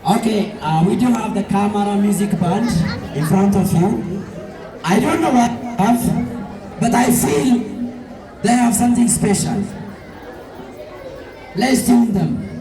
Okay, we do have the Camera Music Band in front of you. I don't know what they have, but I feel they have something special. Let's tune them.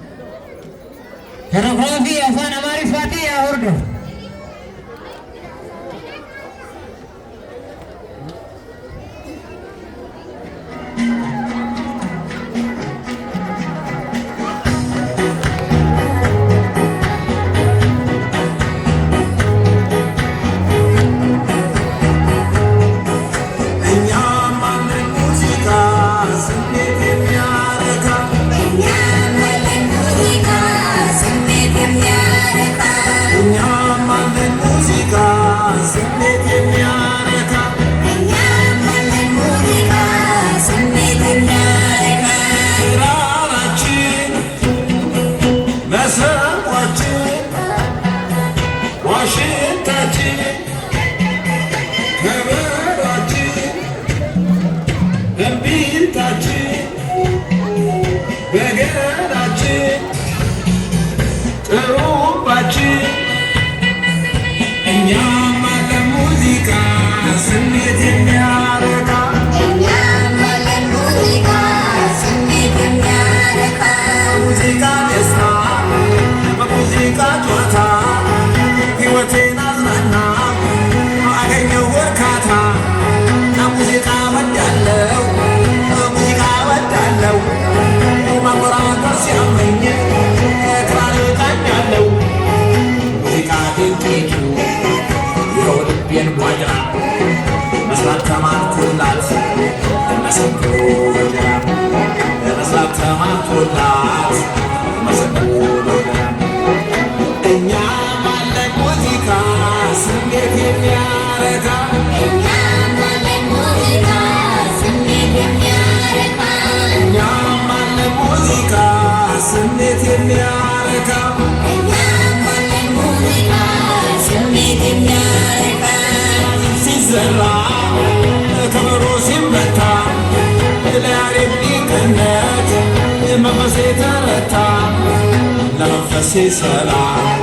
ሰላም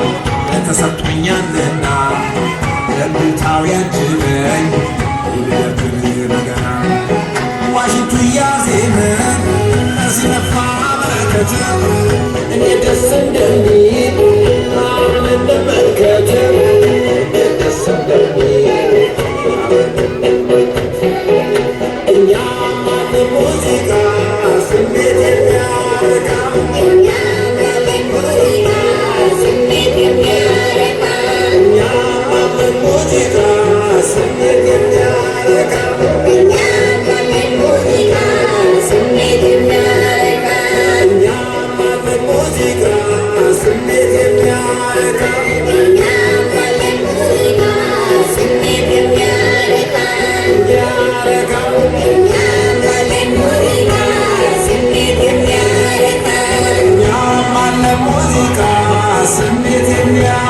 ተሰጥቶኛልና ለምታው ያጅበኝ ይልክል በገና ዋሽንቱ ያዜመ ሲነፋ በረከት እኔ ደስ እንደሚል አሁን እንመልከት ደስ እንደሚል እኛ ሙዚቃ ስሜት የሚያረካ ስሜት የሚያ